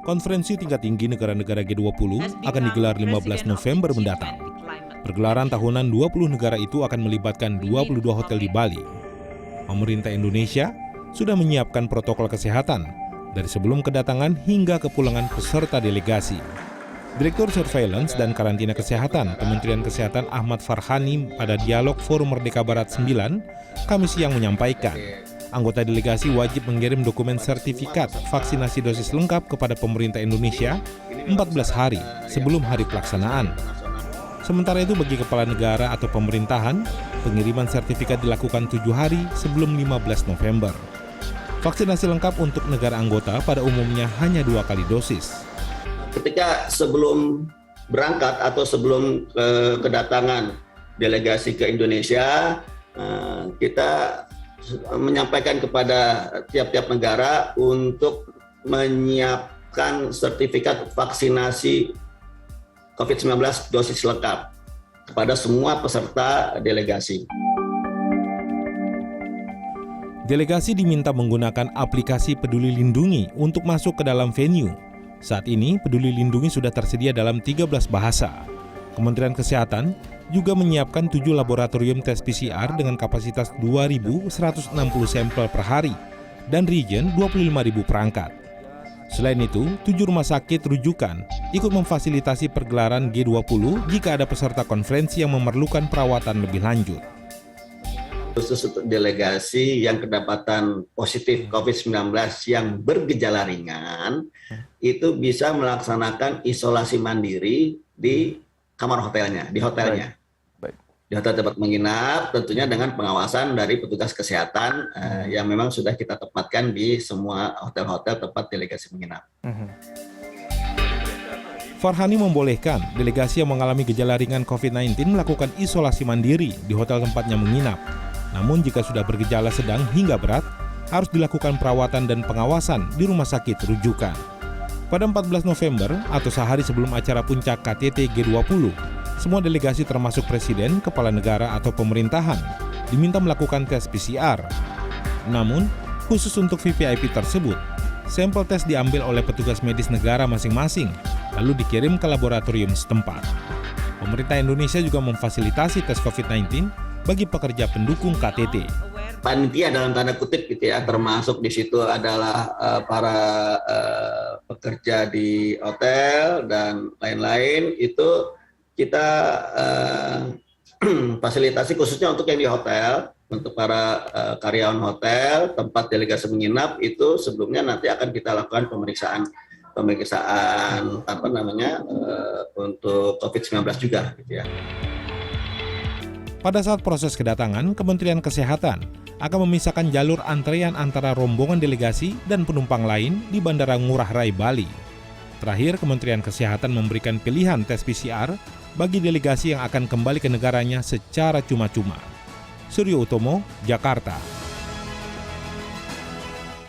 Konferensi tingkat tinggi negara-negara G20 akan digelar 15 November mendatang. Pergelaran tahunan 20 negara itu akan melibatkan 22 hotel di Bali. Pemerintah Indonesia sudah menyiapkan protokol kesehatan dari sebelum kedatangan hingga kepulangan peserta delegasi. Direktur Surveillance dan Karantina Kesehatan Kementerian Kesehatan Ahmad Farhani pada Dialog Forum Merdeka Barat 9, Kamis siang menyampaikan, anggota delegasi wajib mengirim dokumen sertifikat vaksinasi dosis lengkap kepada pemerintah Indonesia 14 hari sebelum hari pelaksanaan. Sementara itu bagi kepala negara atau pemerintahan, pengiriman sertifikat dilakukan 7 hari sebelum 15 November. Vaksinasi lengkap untuk negara anggota pada umumnya hanya 2 kali dosis. Ketika sebelum berangkat atau sebelum kedatangan delegasi ke Indonesia, kita menyampaikan kepada tiap-tiap negara untuk menyiapkan sertifikat vaksinasi COVID-19 dosis lengkap kepada semua peserta delegasi. Delegasi diminta menggunakan aplikasi Peduli Lindungi untuk masuk ke dalam venue. Saat ini, Peduli Lindungi sudah tersedia dalam 13 bahasa. Kementerian Kesehatan juga menyiapkan 7 laboratorium tes PCR dengan kapasitas 2.160 sampel per hari dan reagen 25.000 perangkat. Selain itu, 7 rumah sakit rujukan ikut memfasilitasi pergelaran G20 jika ada peserta konferensi yang memerlukan perawatan lebih lanjut. Khusus untuk delegasi yang kedapatan positif COVID-19 yang bergejala ringan, itu bisa melaksanakan isolasi mandiri di kamar hotelnya, di hotelnya. Baik. Di hotel tempat menginap, tentunya dengan pengawasan dari petugas kesehatan yang memang sudah kita tempatkan di semua hotel-hotel tempat delegasi menginap. Farhani membolehkan delegasi yang mengalami gejala ringan COVID-19 melakukan isolasi mandiri di hotel tempatnya menginap. Namun jika sudah bergejala sedang hingga berat, harus dilakukan perawatan dan pengawasan di rumah sakit rujukan. Pada 14 November atau sehari sebelum acara puncak KTT G20, semua delegasi termasuk presiden, kepala negara atau pemerintahan diminta melakukan tes PCR. Namun, khusus untuk VVIP tersebut, sampel tes diambil oleh petugas medis negara masing-masing, lalu dikirim ke laboratorium setempat. Pemerintah Indonesia juga memfasilitasi tes COVID-19 bagi pekerja pendukung KTT. Panitia dalam tanda kutip gitu ya, termasuk di situ adalah para pekerja di hotel dan lain-lain, itu kita fasilitasi khususnya untuk yang di hotel, untuk para karyawan hotel, tempat delegasi menginap, itu sebelumnya nanti akan kita lakukan pemeriksaan untuk COVID-19 juga gitu ya. Pada saat proses kedatangan, Kementerian Kesehatan akan memisahkan jalur antrean antara rombongan delegasi dan penumpang lain di Bandara Ngurah Rai, Bali. Terakhir, Kementerian Kesehatan memberikan pilihan tes PCR bagi delegasi yang akan kembali ke negaranya secara cuma-cuma. Suryo Utomo, Jakarta.